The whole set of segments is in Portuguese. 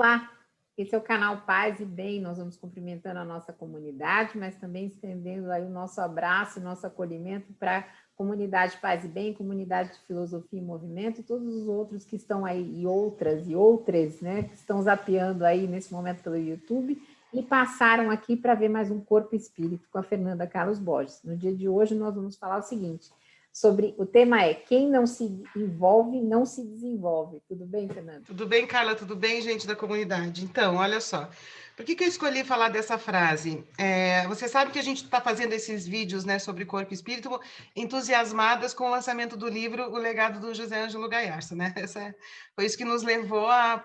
Olá, esse é o canal Paz e Bem. Nós vamos cumprimentando a nossa comunidade, mas também estendendo aí o nosso abraço, nosso acolhimento para a comunidade Paz e Bem, comunidade de Filosofia e Movimento, e todos os outros que estão aí, e outras, né, que estão zapeando aí nesse momento pelo YouTube e passaram aqui para ver mais um Corpo e Espírito com a Fernanda Carlos Borges. No dia de hoje nós vamos falar o seguinte, o tema é quem não se envolve, não se desenvolve. Tudo bem, Fernanda? Tudo bem, Carla? Tudo bem, gente da comunidade? Então, olha só. Por que eu escolhi falar dessa frase? Você sabe que a gente está fazendo esses vídeos, né, sobre corpo e espírito, entusiasmadas com o lançamento do livro O Legado do José Ângelo Gaiarsa, né? Foi isso que nos levou a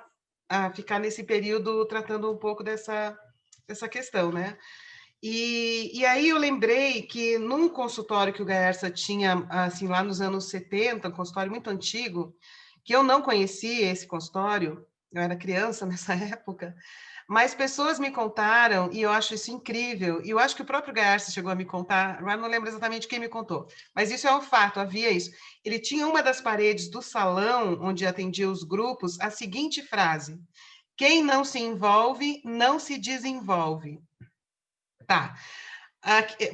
ficar nesse período tratando um pouco dessa questão, né? E aí eu lembrei que num consultório que o Gaiarsa tinha, assim, lá nos anos 70, um consultório muito antigo, que eu não conhecia esse consultório, eu era criança nessa época, mas pessoas me contaram, e eu acho isso incrível, e eu acho que o próprio Gaiarsa chegou a me contar, agora não lembro exatamente quem me contou, mas isso é um fato, havia isso. Ele tinha uma das paredes do salão, onde atendia os grupos, a seguinte frase: quem não se envolve, não se desenvolve. Tá.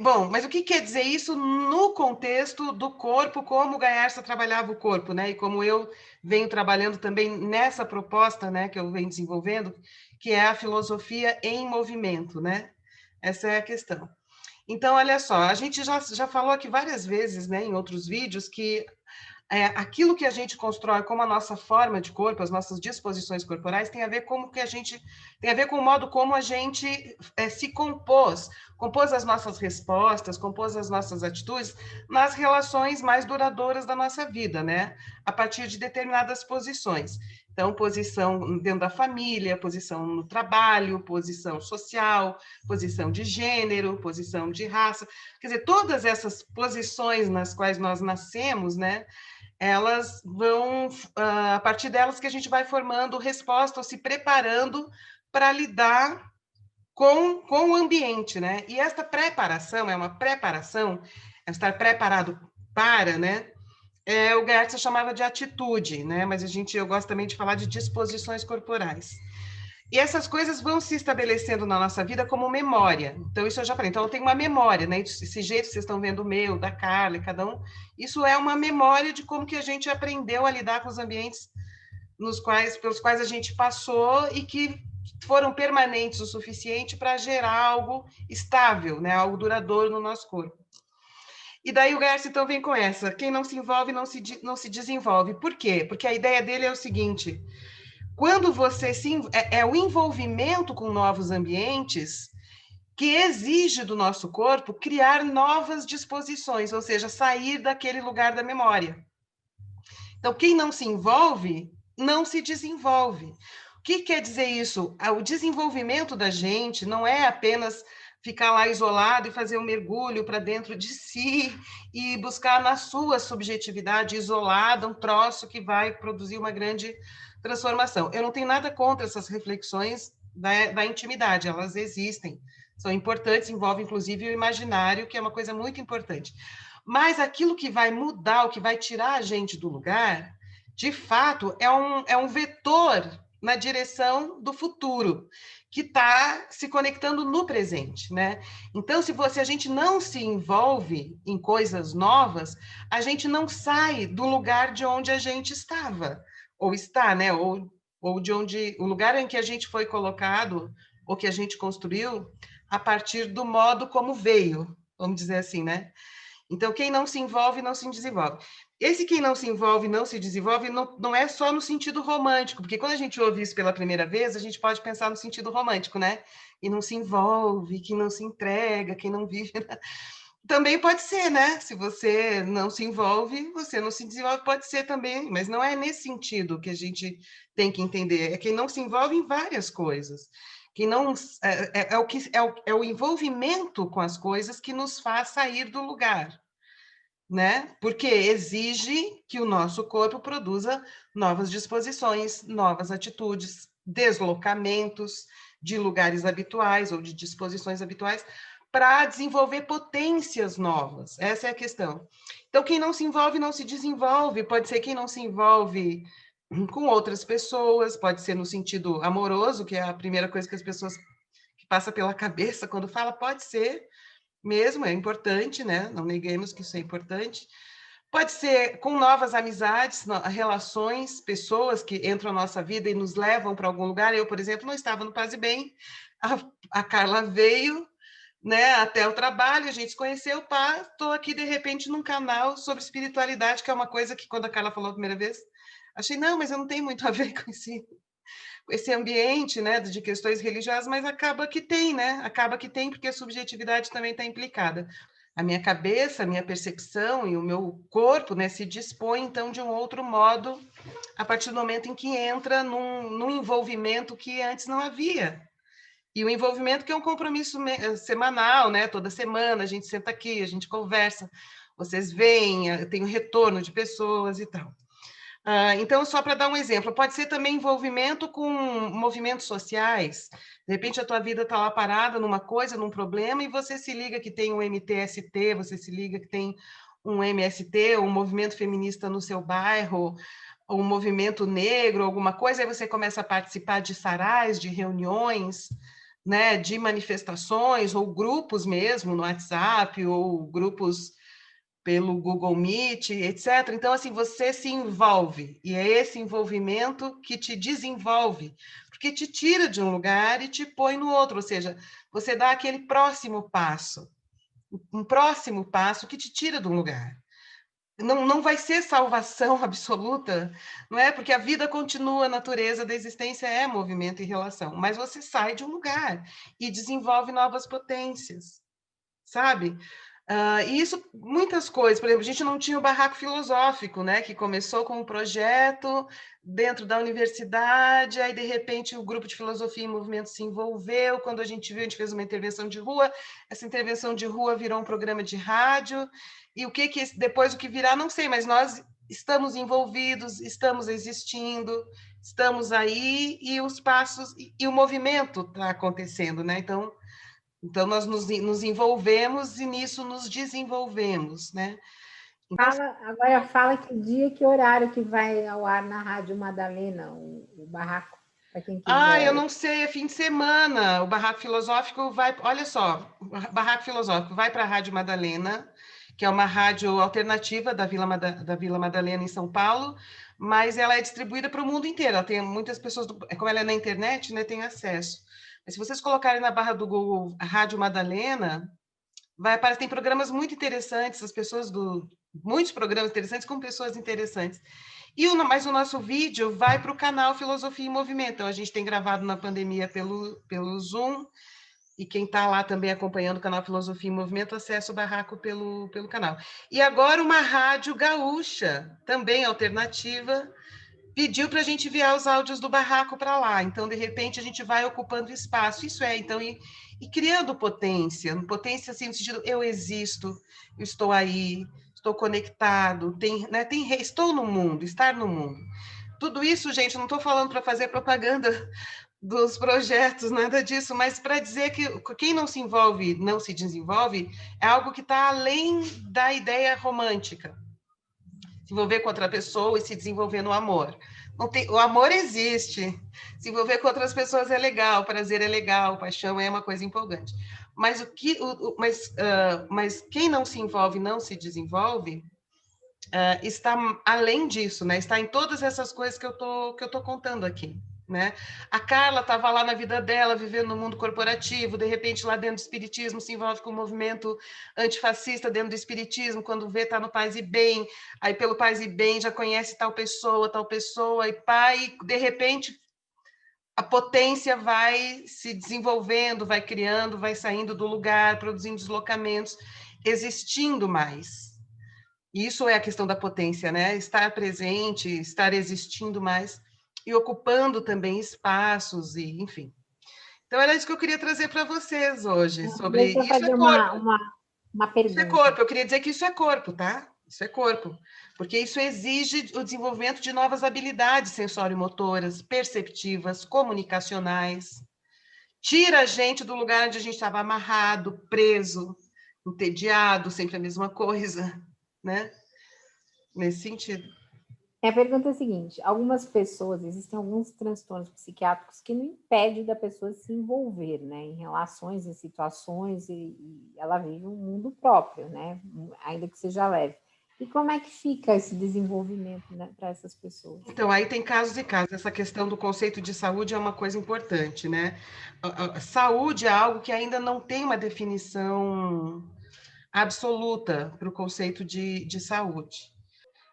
Bom, mas o que quer dizer isso no contexto do corpo, como o Gaiarsa trabalhava o corpo, né? E como eu venho trabalhando também nessa proposta, né, que eu venho desenvolvendo, que é a filosofia em movimento, né? Essa é a questão. Então, olha só, a gente já falou aqui várias vezes, né, em outros vídeos, que aquilo que a gente constrói como a nossa forma de corpo, as nossas disposições corporais, tem a ver com o modo como a gente se compôs as nossas respostas, compôs as nossas atitudes nas relações mais duradouras da nossa vida, né? A partir de determinadas posições. Então, posição dentro da família, posição no trabalho, posição social, posição de gênero, posição de raça. Quer dizer, todas essas posições nas quais nós nascemos, né? Elas vão, a partir delas que a gente vai formando resposta ou se preparando para lidar com o ambiente, né? E esta preparação é uma preparação, estar preparado para, né? O Gaiarsa chamava de atitude, né? Mas eu gosto também de falar de disposições corporais. E essas coisas vão se estabelecendo na nossa vida como memória. Então, isso eu já falei. Então, eu tenho uma memória, né? Esse jeito que vocês estão vendo o meu, da Carla, cada um, isso é uma memória de como que a gente aprendeu a lidar com os ambientes pelos quais a gente passou e que foram permanentes o suficiente para gerar algo estável, né? Algo duradouro no nosso corpo. E daí o Gaiarsa, então, vem com essa. Quem não se envolve, não se desenvolve. Por quê? Porque a ideia dele é o seguinte: quando você é o envolvimento com novos ambientes que exige do nosso corpo criar novas disposições, ou seja, sair daquele lugar da memória. Então, quem não se envolve, não se desenvolve. O que quer dizer isso? O desenvolvimento da gente não é apenas ficar lá isolado e fazer um mergulho para dentro de si e buscar na sua subjetividade isolada um troço que vai produzir uma grande transformação. Eu não tenho nada contra essas reflexões da intimidade, elas existem, são importantes, envolvem inclusive o imaginário, que é uma coisa muito importante. Mas aquilo que vai mudar, o que vai tirar a gente do lugar, de fato, é um vetor na direção do futuro, que está se conectando no presente, né? Então, se a gente não se envolve em coisas novas, a gente não sai do lugar de onde a gente estava, ou está, né? Ou de onde o lugar em que a gente foi colocado, ou que a gente construiu, a partir do modo como veio, vamos dizer assim, né? Então, quem não se envolve, não se desenvolve. Esse quem não se envolve, não se desenvolve, não é só no sentido romântico, porque quando a gente ouve isso pela primeira vez, a gente pode pensar no sentido romântico, né? E não se envolve, quem não se entrega, quem não vive. Também pode ser, né? Se você não se envolve, você não se desenvolve, pode ser também, mas não é nesse sentido que a gente tem que entender. É quem não se envolve em várias coisas. Que não é o envolvimento com as coisas que nos faz sair do lugar, né? Porque exige que o nosso corpo produza novas disposições, novas atitudes, deslocamentos de lugares habituais ou de disposições habituais para desenvolver potências novas. Essa é a questão. Então, quem não se envolve, não se desenvolve. Pode ser quem não se envolve com outras pessoas, pode ser no sentido amoroso, que é a primeira coisa que as pessoas que passa pela cabeça quando fala, pode ser mesmo, é importante, né? Não neguemos que isso é importante. Pode ser com novas amizades, relações, pessoas que entram na nossa vida e nos levam para algum lugar. Eu, por exemplo, não estava no Paz e Bem, a Carla veio, né, até o trabalho, a gente se conheceu, pá, estou aqui, de repente, num canal sobre espiritualidade, que é uma coisa que, quando a Carla falou a primeira vez, achei, não, mas eu não tenho muito a ver com esse ambiente, né, de questões religiosas, mas acaba que tem, né? Acaba que tem, porque a subjetividade também está implicada. A minha cabeça, a minha percepção e o meu corpo, né, se dispõe, então, de um outro modo, a partir do momento em que entra num envolvimento que antes não havia. E o envolvimento que é um compromisso semanal, né? Toda semana a gente senta aqui, a gente conversa, vocês veem, eu tenho retorno de pessoas e tal. Então, só para dar um exemplo, pode ser também envolvimento com movimentos sociais. De repente, a tua vida está lá parada numa coisa, num problema, e você se liga que tem um MTST, você se liga que tem um MST, um movimento feminista no seu bairro, ou um movimento negro, alguma coisa, aí você começa a participar de sarais, de reuniões, né, de manifestações, ou grupos mesmo no WhatsApp, ou grupos pelo Google Meet, etc. Então, assim, você se envolve, e é esse envolvimento que te desenvolve, porque te tira de um lugar e te põe no outro, ou seja, você dá aquele próximo passo, um próximo passo que te tira de um lugar. Não vai ser salvação absoluta, não é? Porque a vida continua, a natureza da existência é movimento e relação, mas você sai de um lugar e desenvolve novas potências, sabe? E isso, muitas coisas, por exemplo, a gente não tinha o barraco filosófico, né, que começou com um projeto dentro da universidade, aí de repente o grupo de filosofia e movimento se envolveu, quando a gente viu, a gente fez uma intervenção de rua, essa intervenção de rua virou um programa de rádio, e o que depois o que virá, não sei, mas nós estamos envolvidos, estamos existindo, estamos aí, e os passos, e o movimento está acontecendo, né, então, nós nos envolvemos e nisso nos desenvolvemos, né? Então, Agora fala que dia, que horário que vai ao ar na Rádio Madalena, o barraco, para quem eu quiser. não sei, é fim de semana. O Barraco Filosófico vai, olha só, o Barraco Filosófico vai para a Rádio Madalena, que é uma rádio alternativa da Vila Madalena, em São Paulo, mas ela é distribuída para o mundo inteiro. Ela tem muitas pessoas, como ela é na internet, né, tem acesso. Mas se vocês colocarem na barra do Google Rádio Madalena, vai aparecer, tem programas muito interessantes, muitos programas interessantes com pessoas interessantes. Mas o nosso vídeo vai para o canal Filosofia em Movimento. Então, a gente tem gravado na pandemia pelo Zoom, e quem está lá também acompanhando o canal Filosofia em Movimento, acessa o barraco pelo canal. E agora uma rádio gaúcha, também alternativa, pediu para a gente enviar os áudios do barraco para lá. Então, de repente, a gente vai ocupando espaço. Isso é, então, e criando potência assim, no sentido, eu existo, eu estou aí, estou conectado, estou no mundo, estar no mundo. Tudo isso, gente, não estou falando para fazer propaganda dos projetos, nada disso, mas para dizer que quem não se envolve, não se desenvolve, é algo que está além da ideia romântica. Se envolver com outra pessoa e se desenvolver no amor. O amor existe. Se envolver com outras pessoas é legal, prazer é legal, paixão é uma coisa empolgante. Mas mas quem não se envolve, não se desenvolve, está além disso, né? Está em todas essas coisas que eu tô contando aqui. Né? A Carla estava lá na vida dela, vivendo no mundo corporativo, de repente lá dentro do espiritismo se envolve com o movimento antifascista dentro do espiritismo, quando vê está no Paz e Bem, aí pelo Paz e Bem já conhece tal pessoa, e pai, de repente a potência vai se desenvolvendo, vai criando, vai saindo do lugar, produzindo deslocamentos, existindo mais. Isso é a questão da potência, né? Estar presente, estar existindo mais e ocupando também espaços, e enfim. Então, era isso que eu queria trazer para vocês hoje, sobre Deixa eu isso é fazer corpo. uma Isso é pergunta. corpo, eu queria dizer que isso é corpo, tá? Isso é corpo, porque isso exige o desenvolvimento de novas habilidades sensório-motoras, perceptivas, comunicacionais. Tira a gente do lugar onde a gente estava amarrado, preso, entediado, sempre a mesma coisa, né? Nesse sentido. A pergunta é a seguinte: algumas pessoas, existem alguns transtornos psiquiátricos que não impedem da pessoa se envolver, né, em relações, em situações, e ela vive um mundo próprio, né, ainda que seja leve. E como é que fica esse desenvolvimento, né, para essas pessoas? Então, aí tem casos e casos. Essa questão do conceito de saúde é uma coisa importante, né? A saúde é algo que ainda não tem uma definição absoluta para o conceito de saúde.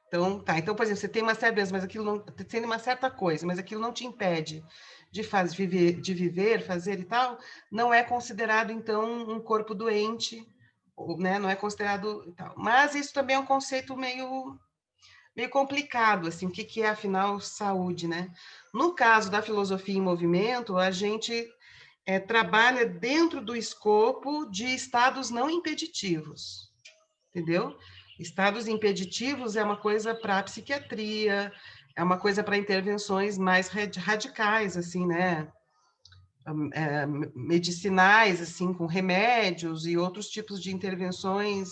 Então, tá. Então, por exemplo, você tem uma certa doença, mas aquilo não tem uma certa coisa, mas aquilo não te impede de viver, fazer e tal, não é considerado, então, um corpo doente, né? Não é considerado e tal. Mas isso também é um conceito meio complicado, assim, o que é, afinal, saúde, né? No caso da filosofia em movimento, a gente trabalha dentro do escopo de estados não impeditivos, entendeu? Estados impeditivos é uma coisa para a psiquiatria, é uma coisa para intervenções mais radicais, assim, né? Medicinais, assim, com remédios e outros tipos de intervenções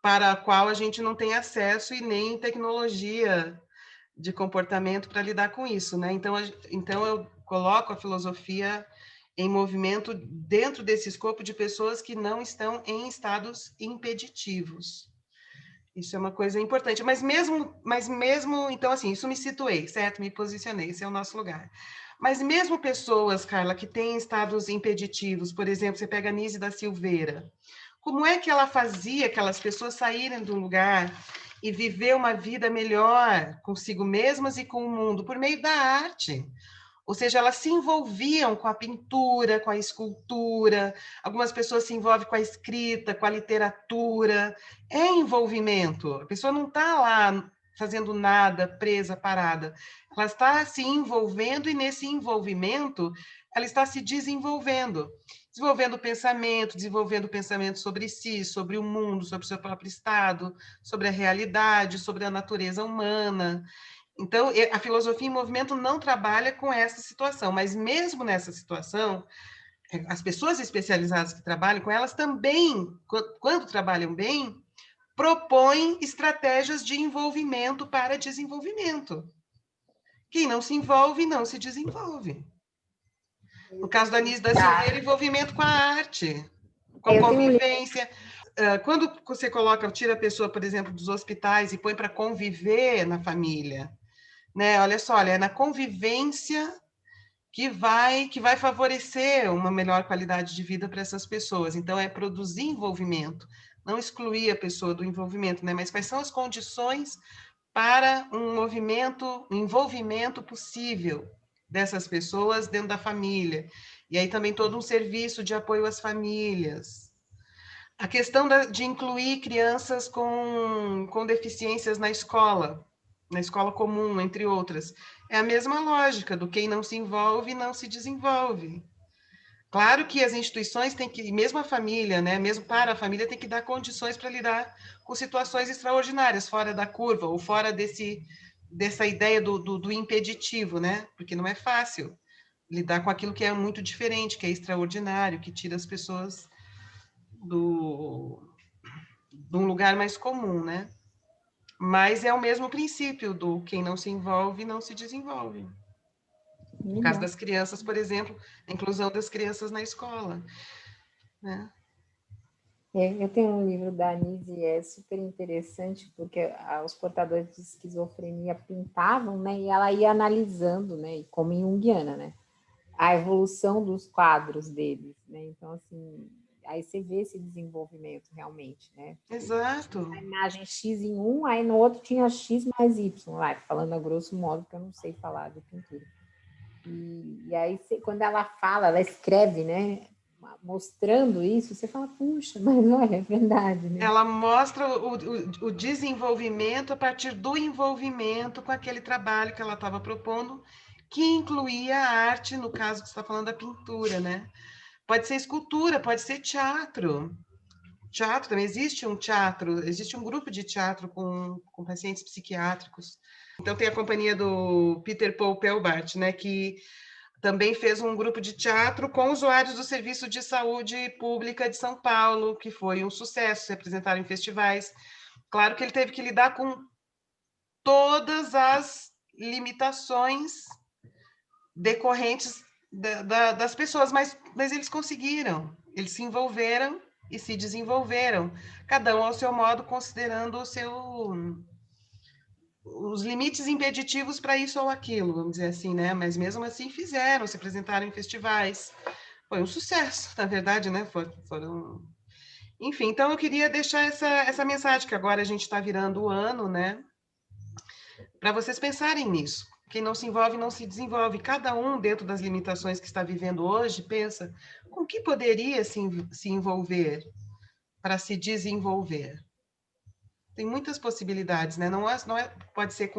para a qual a gente não tem acesso e nem tecnologia de comportamento para lidar com isso, né? Então eu coloco a filosofia em movimento dentro desse escopo de pessoas que não estão em estados impeditivos. Isso é uma coisa importante, mas mesmo, então assim, isso me situei, certo? Me posicionei, esse é o nosso lugar. Mas mesmo pessoas, Carla, que têm estados impeditivos, por exemplo, você pega a Nise da Silveira, como é que ela fazia aquelas pessoas saírem de um lugar e viver uma vida melhor consigo mesmas e com o mundo por meio da arte? Ou seja, elas se envolviam com a pintura, com a escultura, algumas pessoas se envolvem com a escrita, com a literatura. É envolvimento. A pessoa não está lá fazendo nada, presa, parada. Ela está se envolvendo e nesse envolvimento ela está se desenvolvendo. Desenvolvendo pensamento sobre si, sobre o mundo, sobre o seu próprio estado, sobre a realidade, sobre a natureza humana. Então, a filosofia em movimento não trabalha com essa situação, mas mesmo nessa situação, as pessoas especializadas que trabalham com elas também, quando trabalham bem, propõem estratégias de envolvimento para desenvolvimento. Quem não se envolve, não se desenvolve. No caso da Anísio da Silveira, envolvimento com a arte, com a Eu tenho um livro. convivência. Quando você tira a pessoa, por exemplo, dos hospitais e põe para conviver na família, né? Olha só, é na convivência que vai favorecer uma melhor qualidade de vida para essas pessoas. Então, é produzir envolvimento, não excluir a pessoa do envolvimento, né? Mas quais são as condições para um envolvimento possível dessas pessoas dentro da família? E aí também todo um serviço de apoio às famílias. A questão de incluir crianças com deficiências na escola comum, entre outras. É a mesma lógica do quem não se envolve, não se desenvolve. Claro que as instituições têm que, mesmo a família, né, mesmo para a família, tem que dar condições para lidar com situações extraordinárias, fora da curva, ou fora dessa ideia do impeditivo, né? Porque não é fácil lidar com aquilo que é muito diferente, que é extraordinário, que tira as pessoas de um lugar mais comum, né? Mas é o mesmo princípio do quem não se envolve, não se desenvolve. No caso das crianças, por exemplo, a inclusão das crianças na escola, né? Eu tenho um livro da Anise e é super interessante porque os portadores de esquizofrenia pintavam, né? E ela ia analisando, né? E como junguiana, né? A evolução dos quadros deles, né? Então, assim, aí você vê esse desenvolvimento realmente, né? Exato. A imagem X em um, aí no outro tinha X mais Y, lá, falando a grosso modo, porque eu não sei falar de pintura. E aí, quando ela fala, ela escreve, né? Mostrando isso, você fala, puxa, mas olha, é verdade, né? Ela mostra o desenvolvimento a partir do envolvimento com aquele trabalho que ela estava propondo, que incluía a arte, no caso que você está falando da pintura, né? Pode ser escultura, pode ser teatro. Teatro também existe existe um grupo de teatro com pacientes psiquiátricos. Então tem a companhia do Peter Paul Pelbart, né, que também fez um grupo de teatro com usuários do Serviço de Saúde Pública de São Paulo, que foi um sucesso, se apresentaram em festivais. Claro que ele teve que lidar com todas as limitações decorrentes das pessoas, mas eles conseguiram, eles se envolveram e se desenvolveram, cada um ao seu modo, considerando os limites impeditivos para isso ou aquilo, vamos dizer assim, né? Mas mesmo assim fizeram, se apresentaram em festivais. Foi um sucesso, na verdade, né? Foram... Enfim, então eu queria deixar essa mensagem, que agora a gente está virando o ano, né? Para vocês pensarem nisso. Quem não se envolve, não se desenvolve. Cada um, dentro das limitações que está vivendo hoje, pensa com que poderia se envolver para se desenvolver. Tem muitas possibilidades, né? Pode ser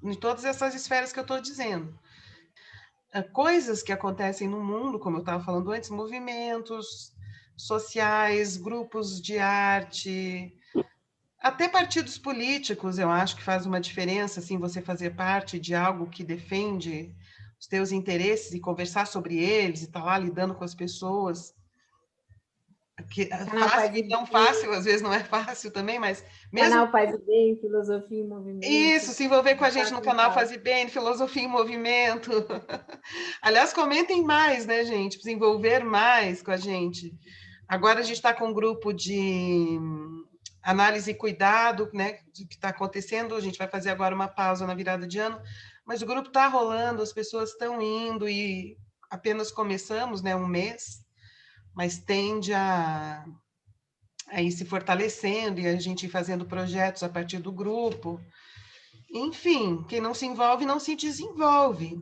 em todas essas esferas que eu estou dizendo. Coisas que acontecem no mundo, como eu estava falando antes, movimentos sociais, grupos de arte, até partidos políticos, eu acho que faz uma diferença, assim, você fazer parte de algo que defende os teus interesses e conversar sobre eles e estar lá lidando com as pessoas. Que é fácil e não fácil, às vezes não é fácil também, mas mesmo... Canal Paz e Bem, Filosofia em Movimento. Isso, se envolver com a gente no canal Faz Bem, Filosofia em Movimento. Aliás, comentem mais, né, gente? Se envolver mais com a gente. Agora a gente está com um grupo de análise e cuidado, né, do que está acontecendo. A gente vai fazer agora uma pausa na virada de ano, mas o grupo está rolando, as pessoas estão indo e apenas começamos, né, um mês, mas tende a ir se fortalecendo e a gente ir fazendo projetos a partir do grupo. Enfim, quem não se envolve, não se desenvolve.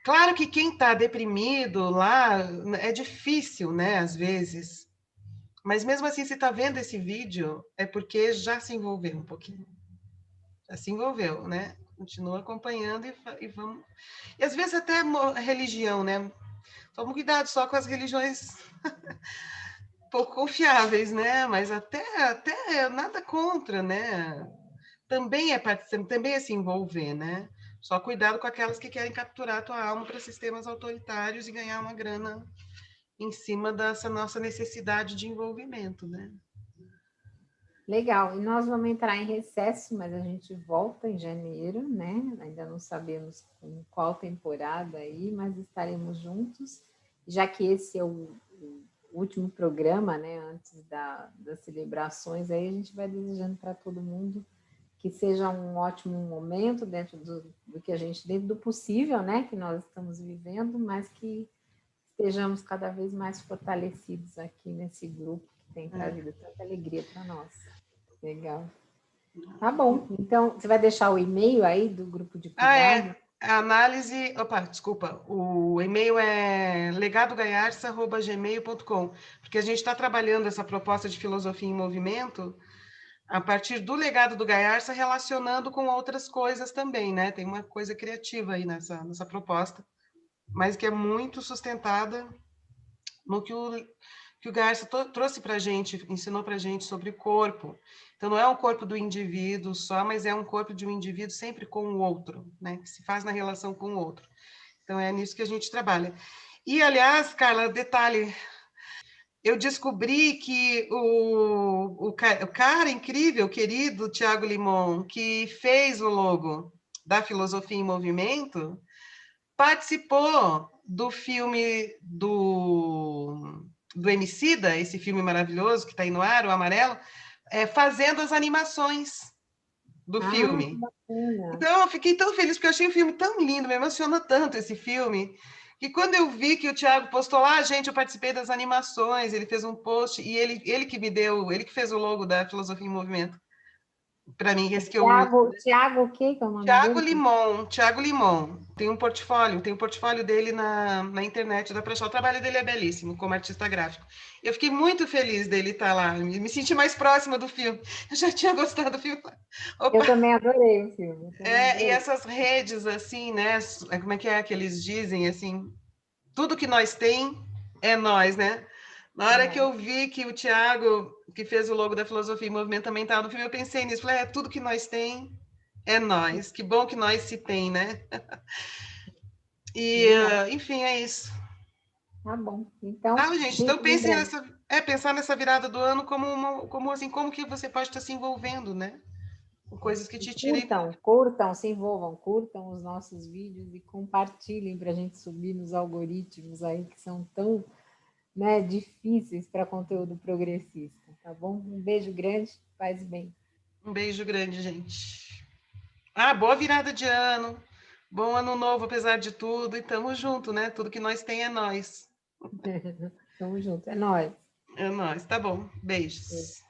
Claro que quem está deprimido lá é difícil, né, às vezes. Mas mesmo assim, se está vendo esse vídeo, é porque já se envolveu um pouquinho. Já se envolveu, né? Continua acompanhando e vamos... E às vezes até religião, né? Toma cuidado só com as religiões pouco confiáveis, né? Mas até nada contra, né? Também é se envolver, né? Só cuidado com aquelas que querem capturar a tua alma para sistemas autoritários e ganhar uma grana em cima dessa nossa necessidade de envolvimento, né? Legal, e nós vamos entrar em recesso, mas a gente volta em janeiro, né? Ainda não sabemos com qual temporada aí, mas estaremos juntos, já que esse é o último programa, né? Antes das celebrações, aí a gente vai desejando para todo mundo que seja um ótimo momento dentro do que a gente, dentro do possível, né? Que nós estamos vivendo, mas que estejamos cada vez mais fortalecidos aqui nesse grupo que tem trazido tanta alegria para nós. Legal. Tá bom. Então, você vai deixar o e-mail aí do grupo de cuidado? A análise... Opa, desculpa. O e-mail é legadogaiarsa@gmail.com, porque a gente está trabalhando essa proposta de filosofia em movimento a partir do legado do Gaiarsa, relacionando com outras coisas também, né? Tem uma coisa criativa aí nessa proposta, mas que é muito sustentada no que o Gaiarsa trouxe para a gente, ensinou para a gente sobre o corpo. Então, não é um corpo do indivíduo só, mas é um corpo de um indivíduo sempre com o outro, né? Que se faz na relação com o outro. Então, é nisso que a gente trabalha. E, aliás, Carla, detalhe, eu descobri que o cara incrível, querido Tiago Limon, que fez o logo da Filosofia em Movimento, participou do filme do Emicida, esse filme maravilhoso que está aí no ar, o Amarelo, fazendo as animações do filme. Então, eu fiquei tão feliz, porque eu achei o filme tão lindo, me emocionou tanto esse filme, que quando eu vi que o Thiago postou lá, gente, eu participei das animações, ele fez um post, e ele que me deu, ele que fez o logo da Filosofia em Movimento, para mim, esse que eu uso. Thiago o quê que é o nome dele? Thiago Limon. Tem um portfólio dele na internet, dá para achar. O trabalho dele é belíssimo, como artista gráfico. Eu fiquei muito feliz dele estar lá, me senti mais próxima do filme. Eu já tinha gostado do filme. Opa. Eu também adorei o filme. E essas redes, assim, né? Como é que eles dizem, assim? Tudo que nós tem é nós, né? Na hora que eu vi que o Thiago, que fez o logo da Filosofia em Movimento, também estava no filme, eu pensei nisso. Falei, tudo que nós tem é nós. Que bom que nós se tem, né? E, enfim, é isso. Tá bom. Então, gente, então pensar nessa virada do ano como assim, como que você pode estar se envolvendo, né? coisas que te tirem. Curtam, se envolvam, curtam os nossos vídeos e compartilhem para a gente subir nos algoritmos aí que são tão, né, difíceis para conteúdo progressista, tá bom? Um beijo grande, paz e bem. Um beijo grande, gente. Boa virada de ano, bom ano novo, apesar de tudo, e tamo junto, né? Tudo que nós tem é nós. Tamo junto, é nóis. É nóis, tá bom. Beijos.